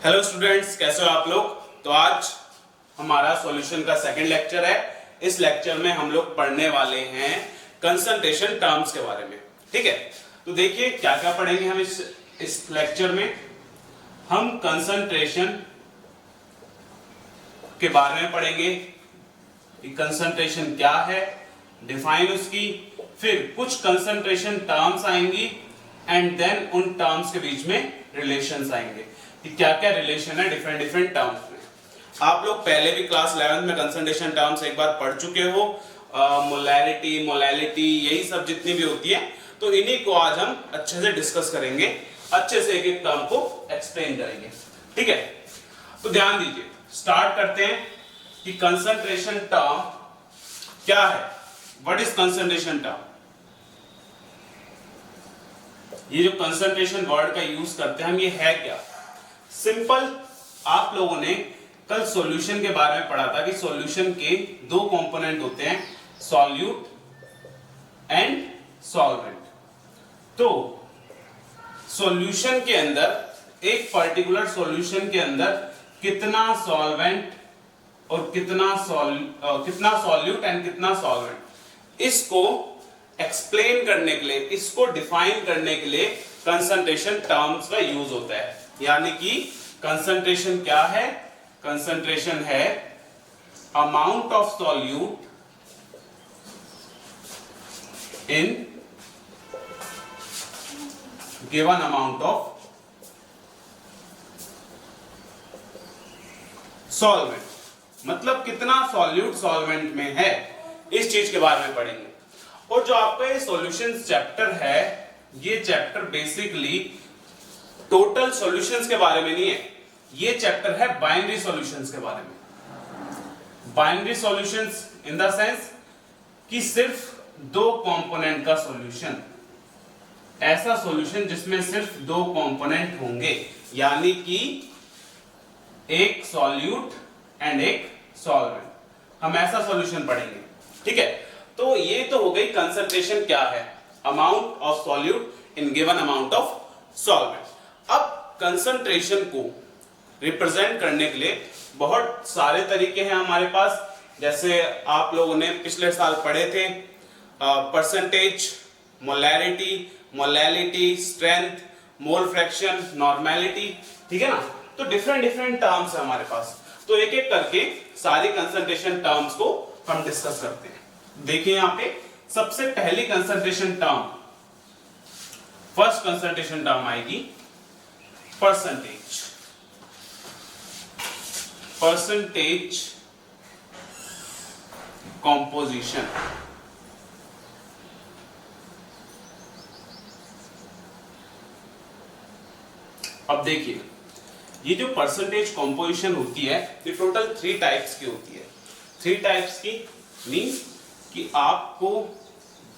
Hello students, कैसे हो आप लोग। तो आज हमारा सॉल्यूशन का सेकंड लेक्चर है। इस लेक्चर में हम लोग पढ़ने वाले हैं कंसंट्रेशन टर्म्स के बारे में। ठीक है, तो देखिए क्या क्या पढ़ेंगे हम इस लेक्चर में। हम कंसंट्रेशन के बारे में पढ़ेंगे कि कंसंट्रेशन क्या है, डिफाइन उसकी, फिर कुछ कंसंट्रेशन टर्म्स आएंगी एंड देन उन टर्म्स के बीच में रिलेशंस आएंगे कि क्या क्या रिलेशन है डिफरेंट टर्म्स में। आप लोग पहले भी क्लास 11th में कंसंट्रेशन टर्म्स एक बार पढ़ चुके हो, मोलैरिटी यही सब जितनी भी होती है, तो इन्हीं को आज हम अच्छे से डिस्कस करेंगे, अच्छे से एक एक टर्म को एक्सप्लेन करेंगे। ठीक है, तो ध्यान दीजिए, स्टार्ट करते हैं कि कंसंट्रेशन टर्म क्या है। What is concentration term? ये जो कंसंट्रेशन वर्ड का यूज करते हैं हम, ये है क्या? सिंपल, आप लोगों ने कल सॉल्यूशन के बारे में पढ़ा था कि सॉल्यूशन के दो कंपोनेंट होते हैं, सॉल्यूट एंड सॉल्वेंट। तो सॉल्यूशन के अंदर, एक पर्टिकुलर सॉल्यूशन के अंदर कितना सॉल्वेंट और कितना सॉल्यूट एंड कितना सॉल्वेंट, इसको एक्सप्लेन करने के लिए, इसको डिफाइन करने के लिए कंसंट्रेशन टर्म्स का यूज होता है। यानी कि कंसंट्रेशन क्या है? कंसंट्रेशन है amount of solute in given amount of solvent. मतलब कितना सॉल्यूट सॉल्वेंट में है, इस चीज के बारे में पढ़ेंगे। और जो आपका ये सॉल्यूशन चैप्टर है, ये चैप्टर बेसिकली टोटल सॉल्यूशंस के बारे में नहीं है, ये चैप्टर है बाइनरी सॉल्यूशंस के बारे में। Binary solutions in the sense कि सिर्फ दो कंपोनेंट का सॉल्यूशन, ऐसा सॉल्यूशन जिसमें सिर्फ दो कंपोनेंट होंगे, यानी कि एक सॉल्यूट एंड एक सॉल्वेंट, हम ऐसा सॉल्यूशन पढ़ेंगे। ठीक है, तो ये तो हो गई कंसंट्रेशन क्या है, amount of solute in given amount of solvent. अब कंसंट्रेशन को रिप्रेजेंट करने के लिए बहुत सारे तरीके हैं हमारे पास। जैसे आप लोगों ने पिछले साल पढ़े थे percentage, molarity, molality, strength, mole fraction, normality. ठीक है ना, तो डिफरेंट टर्म्स है हमारे पास। तो एक एक करके सारी कंसंट्रेशन टर्म्स को हम डिस्कस करते हैं। देखिए यहां पे सबसे पहली concentration term, first concentration term आएगी परसेंटेज। Percentage composition. अब देखिए, ये जो परसेंटेज कॉम्पोजिशन होती है, ये टोटल 3 टाइप्स की होती है। 3 टाइप्स की मीन्स कि आपको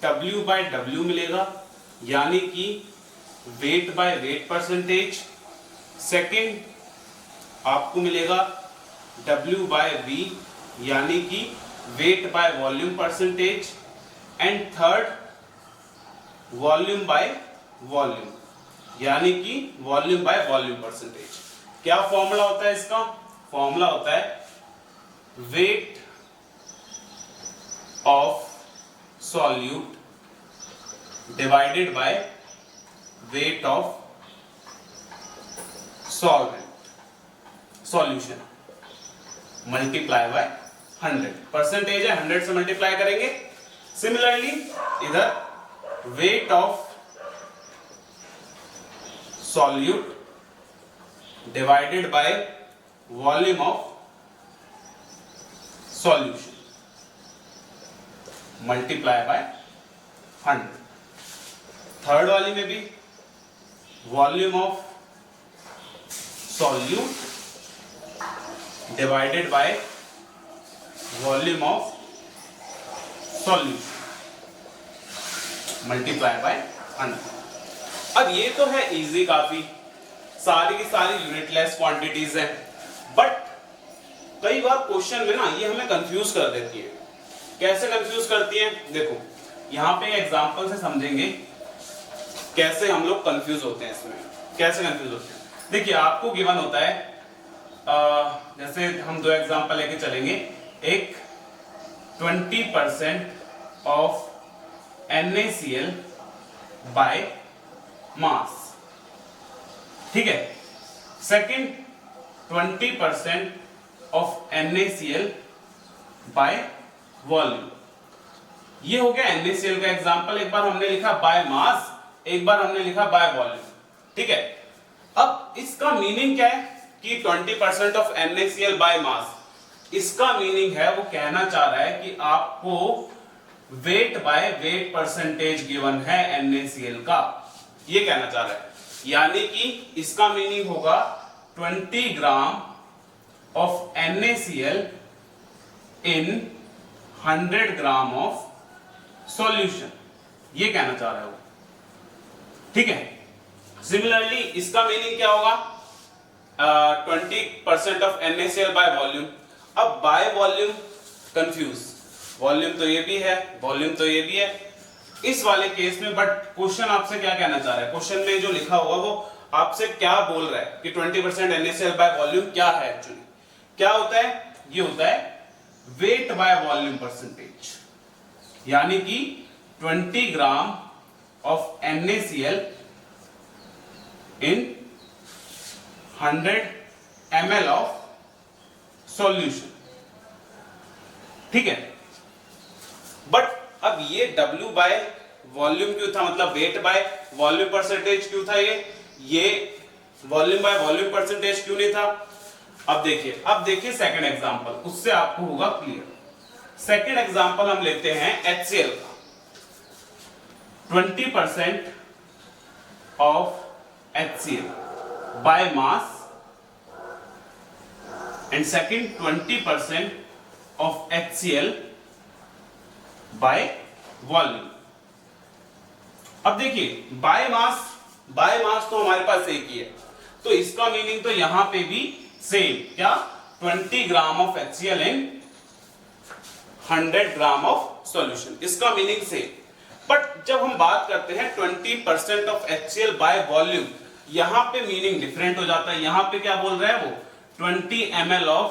W बाय W मिलेगा, यानी कि weight by weight percentage. Second आपको मिलेगा W बाय V, यानी कि weight by volume percentage. And third volume by volume, यानी कि वॉल्यूम बाय वॉल्यूम परसेंटेज। क्या फॉर्मूला होता है इसका? फॉर्मूला होता है weight of solute divided by weight of solvent solution multiply by 100। Percentage है, 100 से मल्टीप्लाई करेंगे। सिमिलरली इधर weight of solute divided by volume of solution multiply by 100। Third वाली में भी volume of solute divided by volume of solution multiply by 100। अब ये तो है इजी, काफी सारी की सारी यूनिटलेस क्वांटिटीज हैं, बट कई बार क्वेश्चन में ना ये हमें कंफ्यूज कर देती है। कैसे कंफ्यूज करती है? देखो यहाँ पे एग्जांपल से समझेंगे कैसे हम लोग कंफ्यूज होते हैं इसमें। कैसे कंफ्यूज होते हैं? देखिए आपको गिवन होता है जैसे हम दो एग्जांपल लेके चलेंगे। एक 20% ऑफ NaCl बाय मास, ठीक है। Second 20% of NaCl by volume. ये हो गया NaCl का एग्जांपल। एक बार हमने लिखा बाय मास, एक बार हमने लिखा बाय वॉल्यूम, ठीक है। अब इसका मीनिंग क्या है कि 20% ऑफ NaCl बाय मास, इसका मीनिंग है वो कहना चाह रहा है कि आपको weight by weight percentage given है NaCl का, ये कहना चाह रहा है। यानी कि इसका मीनिंग होगा 20 gram of NaCl in 100 gram of solution, ये कहना चाह रहा है वो, ठीक है। सिमिलरली इसका मीनिंग क्या होगा 20% ऑफ NaCl बाय वॉल्यूम। अब बाय वॉल्यूम कंफ्यूज, वॉल्यूम तो ये भी है, वॉल्यूम तो ये भी है इस वाले केस में, बट क्वेश्चन आपसे क्या कहना चाह रहा है, क्वेश्चन में जो लिखा हुआ वो आपसे क्या बोल रहा है कि 20% NaCl बाय वॉल्यूम क्या है एक्चुअली, क्या होता है, ये होता है वेट बाय वॉल्यूम परसेंटेज। यानी कि 20 gram of NaCl in 100 ml of solution, ठीक है। बट अब ये W बाय वॉल्यूम क्यों था, मतलब वेट बाय वॉल्यूम परसेंटेज क्यों था, ये वॉल्यूम बाय वॉल्यूम परसेंटेज क्यों नहीं था। अब देखिए सेकंड एग्जांपल, उससे आपको होगा क्लियर। सेकंड एग्जांपल हम लेते हैं HCl का। 20% of HCl by mass and second 20% of HCl by volume. अब देखिए बाय मास तो हमारे पास एक ही है, तो इसका मीनिंग तो यहां पे भी सेम, क्या 20 gram of HCl in 100 gram of solution, इसका मीनिंग सेम। बट जब हम बात करते हैं 20% ऑफ HCl बाय वॉल्यूम, यहां पे मीनिंग डिफरेंट हो जाता है। यहां पे क्या बोल रहा है वो 20 ml of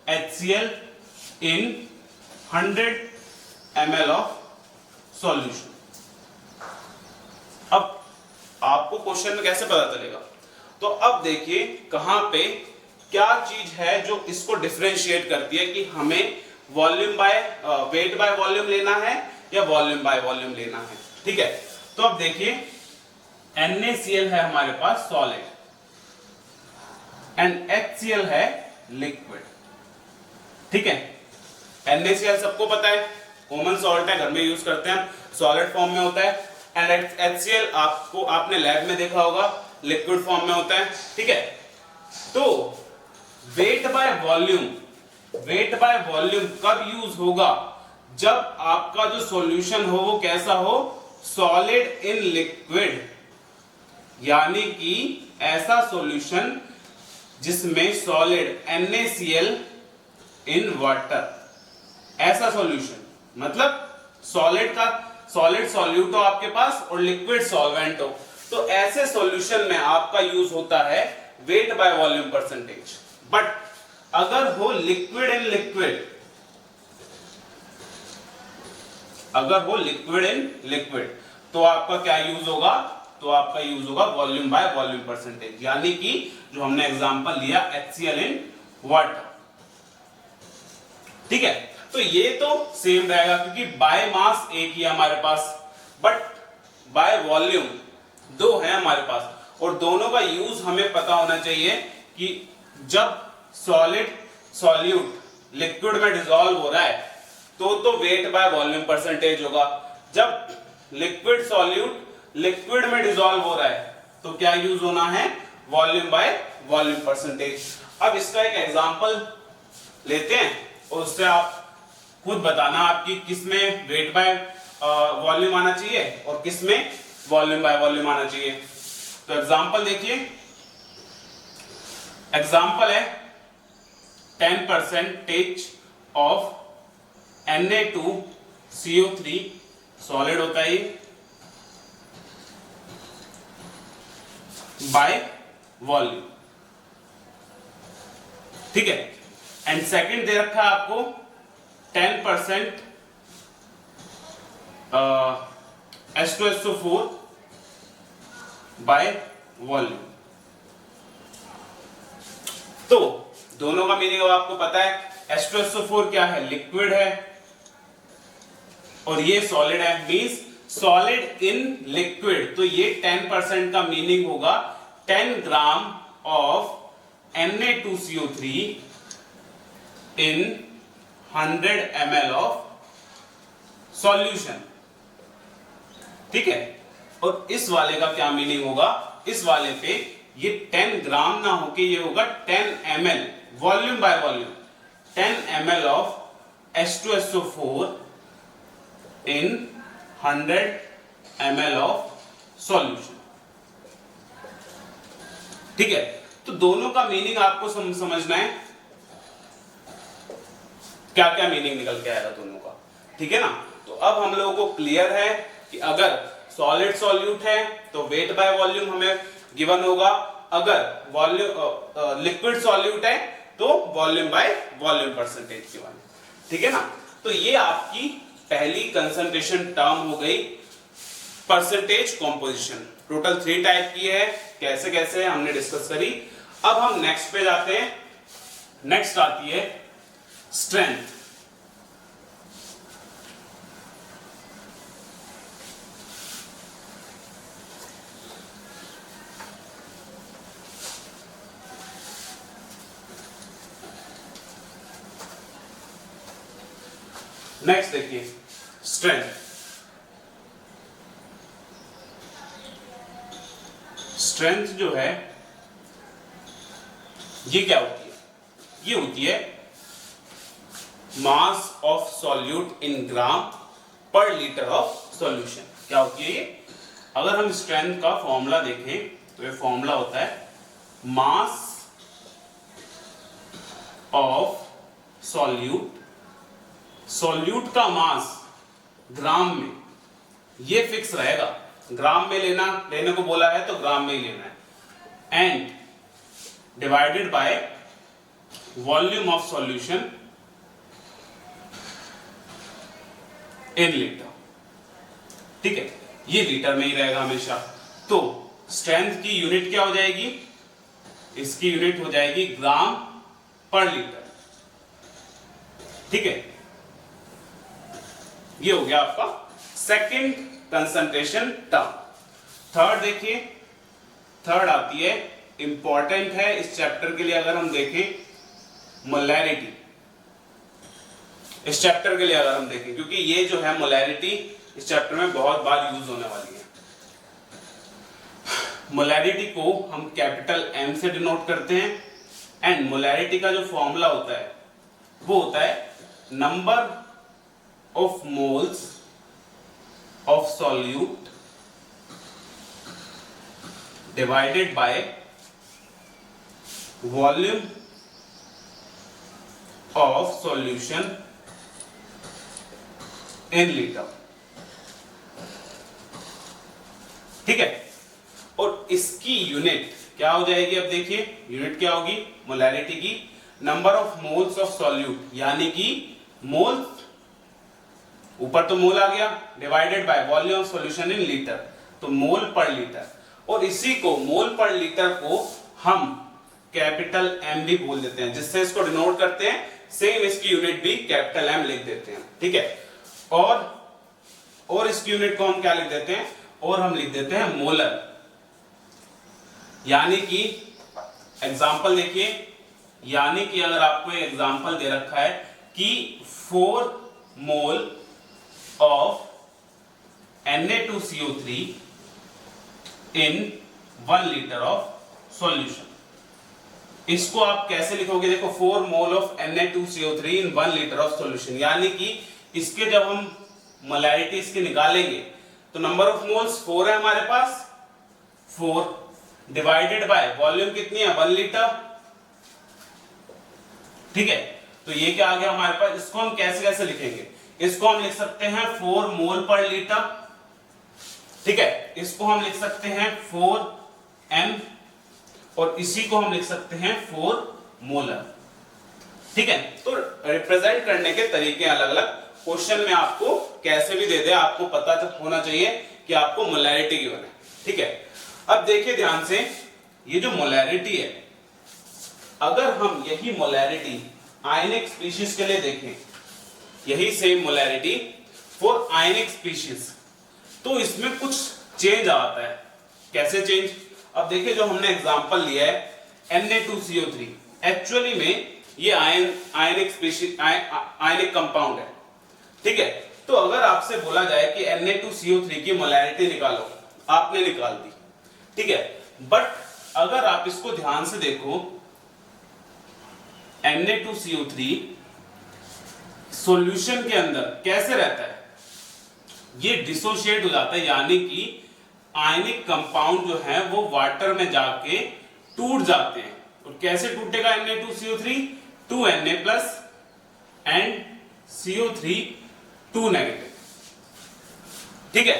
HCl in 100 ml of solution. अब आपको क्वेश्चन में कैसे पता चलेगा, तो अब देखिए कहां पे क्या चीज है जो इसको डिफरेंशिएट करती है कि हमें volume by weight by volume लेना है या वॉल्यूम बाय वॉल्यूम लेना है, ठीक है। तो अब देखिए NaCl है हमारे पास सॉलिड एंड HCl है लिक्विड, ठीक है। NaCl सबको पता है, कॉमन सॉल्ट है, घर में यूज करते हैं, सॉलिड फॉर्म में होता है। एंड HCl आपने लैब में देखा होगा लिक्विड फॉर्म में होता है, ठीक है। तो वेट बाय वॉल्यूम कब यूज होगा, जब आपका जो सॉल्यूशन हो वो कैसा हो, सॉलिड इन लिक्विड, यानी कि ऐसा सॉल्यूशन जिसमें सॉलिड NaCl इन वाटर, ऐसा सॉल्यूशन, मतलब सॉलिड सॉल्यूट हो आपके पास और लिक्विड सॉल्वेंट हो, तो ऐसे सॉल्यूशन में आपका यूज होता है weight by volume percentage. But अगर हो लिक्विड इन लिक्विड, तो आपका क्या यूज होगा, तो आपका यूज होगा वॉल्यूम बाय वॉल्यूम परसेंटेज, यानी कि जो हमने एग्जांपल लिया HCl इन वाटर, ठीक है। तो ये तो सेम रहेगा क्योंकि बाय मास एक ही है हमारे पास, बट बाय वॉल्यूम दो है हमारे पास, और दोनों का यूज हमें पता होना चाहिए कि जब सॉल्यूट लिक्विड में डिसॉल्व हो रहा है तो वेट बाय वॉल्यूम परसेंटेज होगा, जब लिक्विड सॉल्यूट लिक्विड में डिसॉल्व हो रहा है तो क्या यूज होना है, वॉल्यूम बाय वॉल्यूम परसेंटेज। अब इसका एक एग्जांपल लेते हैं और उससे आप खुद बताना आपकी किसमें वेट बाय वॉल्यूम आना चाहिए और किसमें वॉल्यूम बाय वॉल्यूम आना चाहिए। तो एग्जांपल देखिए, एग्जांपल है 10% ऑफ Na2CO3 सॉलिड होता है बाय वॉल्यूम, ठीक है। एंड सेकंड दे रखा है आपको 10% H2SO4 बाय वॉल्यूम। तो दोनों का मीनिंग अब आपको पता है। H2SO4 क्या है? लिक्विड है और ये सॉलिड है, मींस सॉलिड इन लिक्विड। तो ये 10% का मीनिंग होगा 10 gram of Na2CO3 in 100 ml of solution. ठीक है। और इस वाले का क्या मीनिंग होगा? इस वाले पे ये 10 ग्राम ना होके ये होगा 10 ml, volume by volume, 10 ml of H2SO4 in 100 ml of solution. ठीक है। तो दोनों का मीनिंग आपको समझना है, क्या क्या मीनिंग निकल के आएगा दोनों का। ठीक है ना। तो अब हम लोगों को क्लियर है कि अगर सॉलिड सॉल्यूट है तो वेट बाय वॉल्यूम हमें गिवन होगा, अगर वॉल्यूम लिक्विड सॉल्यूट है तो volume by volume percentage given है। ठीक है ना। तो ये आपकी पहली कंसंट्रेशन टर्म हो गई परसेंटेज कॉम्पोजिशन। टोटल 3 टाइप की है, कैसे कैसे हमने डिस्कस करी। अब हम नेक्स्ट पे जाते हैं। नेक्स्ट आती है स्ट्रेंथ। नेक्स्ट देखिए स्ट्रेंथ। स्ट्रेंथ जो है ये क्या होती है? ये होती है मास ऑफ सॉल्यूट इन ग्राम पर लीटर ऑफ सॉल्यूशन। क्या होती है ये? अगर हम स्ट्रेंथ का फॉर्मूला देखें तो ये फॉर्मूला होता है मास ऑफ सॉल्यूट, सॉल्यूट का मास ग्राम में, ये फिक्स रहेगा, ग्राम में लेने को बोला है तो ग्राम में ही लेना है, and divided by volume of solution in litre. ठीक है। ये लीटर में ही रहेगा हमेशा। तो स्ट्रेंथ की यूनिट क्या हो जाएगी? इसकी यूनिट हो जाएगी ग्राम पर लीटर। ठीक है। ये हो गया आपका सेकंड कंसंट्रेशन टर्म। थर्ड देखिए, थर्ड आती है, इंपॉर्टेंट है इस चैप्टर के लिए। अगर हम देखें मोलैरिटी, इस चैप्टर के लिए अगर हम देखें, क्योंकि ये जो है मोलैरिटी इस चैप्टर में बहुत बार यूज होने वाली है। मोलैरिटी को हम कैपिटल M से डिनोट करते हैं, एंड मोलैरिटी का जो फॉर्मूला होता है वो होता है number of moles of solute divided by volume of solution in litre. ठीक है। और इसकी यूनिट क्या हो जाएगी? अब देखिए यूनिट क्या होगी मोलैरिटी की, number of moles of solute, यानी कि मोल, ऊपर तो मोल आ गया, divided by volume of solution in litre, तो मोल पर लीटर। और इसी को मोल पर लीटर को हम कैपिटल M भी बोल देते हैं, जिससे इसको डिनोट करते हैं। सेम इसकी यूनिट भी कैपिटल M लिख देते हैं। ठीक है। और इसकी यूनिट को हम क्या लिख देते हैं? और हम लिख देते हैं मोलर। यानी कि एग्जांपल देखिए, यानी कि अगर आपको एग्जांपल दे रखा है कि 4 mole of Na2CO3 in 1 litre of solution, इसको आप कैसे लिखोगे? देखो 4 mole of Na2CO3 in 1 litre of solution, यानी कि इसके जब हम मोलैरिटी इसके निकालेंगे तो नंबर ऑफ मोल्स 4 है हमारे पास, 4 डिवाइडेड बाय वॉल्यूम कितनी है? 1 लीटर। ठीक है। तो ये क्या आ गया हमारे पास? इसको हम कैसे कैसे लिखेंगे? इसको हम लिख सकते हैं 4 मोल पर लीटर। ठीक है। इसको हम लिख सकते हैं 4 m, और इसी को हम लिख सकते हैं 4 मोलर। ठीक है, तो रिप्रेजेंट करने के तरीके अलग अलग, क्वेश्चन में आपको कैसे भी दे दे आपको पता होना चाहिए कि आपको मोलैरिटी गिवन है। ठीक है, अब देखिए ध्यान से, ये जो मोलैरिटी है, अगर हम यही मोलैरिटी आयनिक स्पीशीज के लिए देखें, यही same molarity for ionic species, तो इसमें कुछ चेंज आता है। कैसे चेंज? अब देखिए जो हमने एग्जांपल लिया है Na2CO3, एक्चुअली में ये आयनिक स्पीशीज आयनिक कंपाउंड है। ठीक है, तो अगर आपसे बोला जाए कि Na2CO3 की मोलैरिटी निकालो, आपने निकाल दी, ठीक है, बट अगर आप इसको ध्यान से देखो, Na2CO3 सॉल्यूशन के अंदर कैसे रहता है, ये डिसोशिएट हो जाता है, यानी कि आयनिक कंपाउंड जो है वो वाटर में जाके टूट जाते हैं। और कैसे टूटेगा Na2CO3? 2Na plus and CO3 2 negative. ठीक है,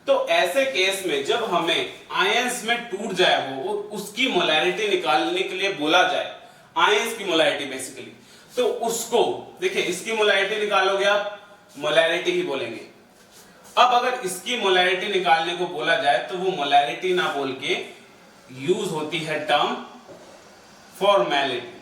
तो ऐसे केस में जब हमें आयंस में टूट जाए वो, उसकी मोलैरिटी निकालने के लिए बोला जाए, आयंस की मोलैरिटी बेसिकली, तो उसको देखिए, इसकी मोलैरिटी निकालोगे आप, मोलैरिटी ही बोलेंगे। अब अगर इसकी मोलैरिटी निकालने को बोला जाए तो वो मोलैरिटी ना बोल के यूज होती है टर्म फॉर्मेलिटी।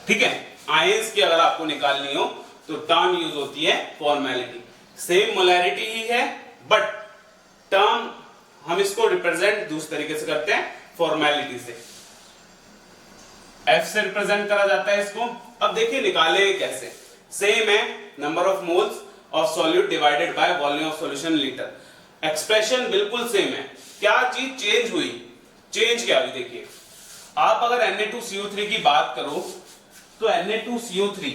ठीक है, आयंस की अगर आपको निकालनी हो तो टर्म यूज होती है फॉर्मेलिटी। सेम मोलैरिटी ही है, बट टर्म हम इसको रिप्रेजेंट दूसरे तरीके से करते हैं, फॉर्मेलिटी से। F से रिप्रेजेंट करा जाता है इसको। अब देखिए निकाले कैसे, सेम है, number of moles of solute divided by volume of solution litre. Expression बिल्कुल सेम है। क्या चीज चेंज हुई? चेंज क्या हुई? देखिए, आप अगर Na2CO3 की बात करो तो Na2CO3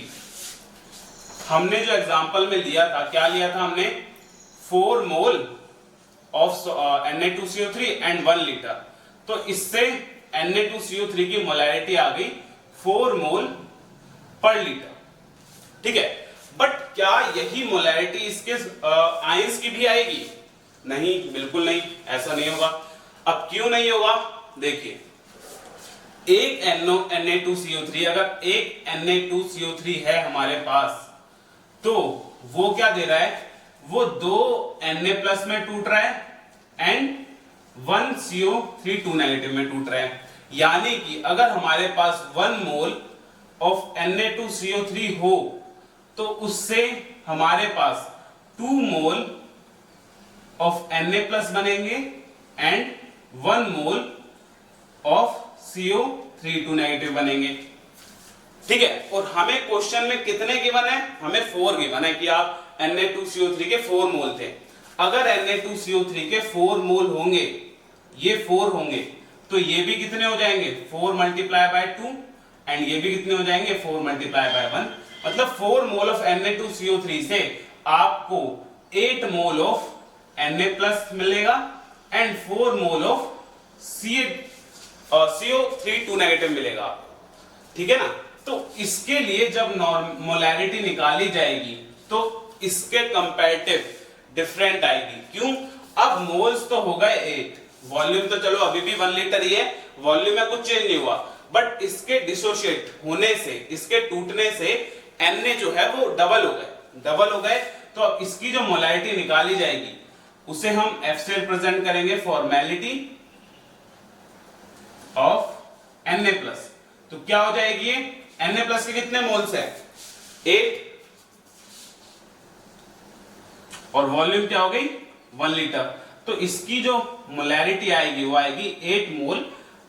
हमने जो एग्जांपल में लिया था, क्या लिया था हमने? 4 mole of Na2CO3 and 1 litre. तो इससे Na2CO3 की मोलैरिटी आ गई 4 मोल पर लीटर। ठीक है, बट क्या यही मोलैरिटी इसके आयंस की भी आएगी? नहीं, बिल्कुल नहीं, ऐसा नहीं होगा। अब क्यों नहीं होगा? देखिए, एक Na2CO3, अगर एक Na2CO3 है हमारे पास, तो वो क्या दे रहा है? वो 2 Na प्लस में टूट रहा है एंड 1 CO3 2 नेगेटिव में टूट रहा है। यानी कि अगर हमारे पास 1 मोल ऑफ Na2CO3 हो तो उससे हमारे पास 2 मोल ऑफ Na प्लस बनेंगे and 1 mole of CO3 2 negative बनेंगे। ठीक है, और हमें क्वेश्चन में कितने गिवन है? हमें 4 गिवन है कि आप Na2CO3 के 4 मोल थे। अगर Na2CO3 के 4 मोल होंगे, ये 4 होंगे, तो ये भी कितने हो जाएंगे? 4 मल्टीप्लाई बाय 2 एंड ये भी कितने हो जाएंगे? 4 मल्टीप्लाई बाय 1। मतलब 4 मोल ऑफ Na2CO3 से आपको 8 मोल ऑफ Na प्लस मिलेगा and 4 mole of CO3 2 negative मिलेगा। ठीक है ना? तो इसके लिए जब मोलैरिटी निकाली जाएगी तो इसके कंपैरेटिव डिफरेंट आएगी। क्यों? अब मोल्स तो हो गए 8, वॉल्यूम तो चलो अभी भी 1 लीटर ही है, वॉल्यूम में कुछ चेंज नहीं हुआ, बट इसके डिसोशिएट होने से, इसके टूटने से Na जो है वो डबल हो गए। तो अब इसकी जो मोलैरिटी निकाली जाएगी उसे हम F से रिप्रेजेंट करेंगे, फॉर्मेलिटी ऑफ Na प्लस। तो क्या हो जाएगी ये? Na प्लस के कितने मोल्स है? 8, और वॉल्यूम क्या हो गई? 1 लीटर। तो इसकी जो मोलैरिटी आएगी वो आएगी 8 मोल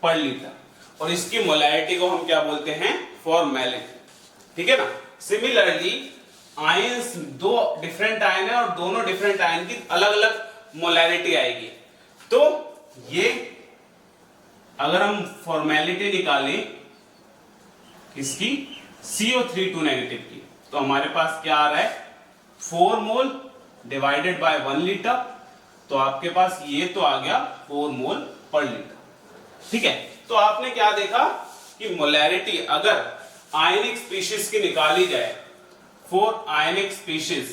पर लीटर, और इसकी मोलैरिटी को हम क्या बोलते हैं? फॉर्मेलिटी। ठीक है ना? सिमिलरली आयंस, 2 डिफरेंट आयन है और दोनों डिफरेंट आयन की अलग अलग मोलैरिटी आएगी। तो ये अगर हम फॉर्मेलिटी निकालें इसकी CO3 2 नेगेटिव की, तो हमारे पास क्या आ रहा है? 4 मोल डिवाइडेड बाय 1 लीटर, तो आपके पास ये तो आ गया 4 मोल पर लीटर। ठीक है, तो आपने क्या देखा कि मोलैरिटी अगर आयनिक स्पीशीज की निकाली जाए, for ionic species,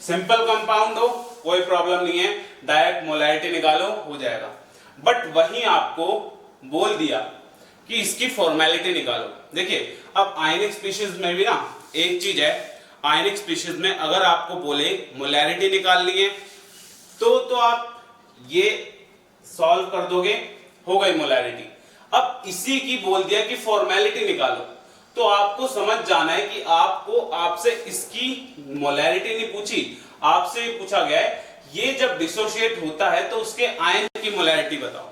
simple compound हो कोई प्रॉब्लम नहीं है, डायरेक्ट मोलैरिटी निकालो हो जाएगा। बट वहीं आपको बोल दिया कि इसकी फॉर्मेलिटी निकालो। देखिए अब आयनिक स्पीशीज में भी ना एक चीज है, आयनिक स्पीशीज में अगर आपको बोले मोलैरिटी निकालनी है तो आप ये सॉल्व कर दोगे, हो गई मोलैरिटी। अब इसी की बोल दिया कि फॉर्मेलिटी निकालो, तो आपको समझ जाना है कि आपसे इसकी मोलैरिटी नहीं पूछी, आपसे पूछा गया है ये जब डिसोशिएट होता है तो उसके आयन की मोलैरिटी बताओ,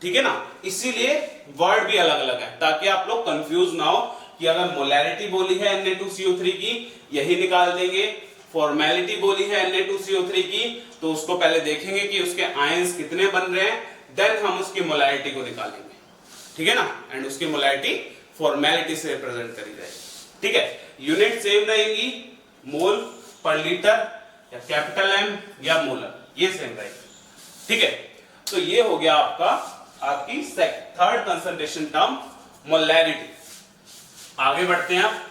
ठीक है ना। इसीलिए वर्ड भी अलग अलग है ताकि आप लोग कंफ्यूज ना हो कि अगर मोलैरिटी बोली है Na2CO3 की यही निकाल देंगे, फॉर्मेलिटी बोली है Na2CO3 की तो उसको पहले देखेंगे कि उसके आयंस कितने बन रहे हैं, देन हम उसकी मोलैरिटी को निकालेंगे, ठीक है ना। एंड उसकी मोलैरिटी फॉर्मेलिटी से रिप्रेजेंट करी जाएगी, ठीक है। यूनिट सेम रहेगी, मोल पर लीटर या कैपिटल एम या मोलर, ये सेम रहेगी, ठीक है। तो ये हो गया आपकी थर्ड कंसंट्रेशन टर्म मोलैरिटी। आगे बढ़ते हैं आप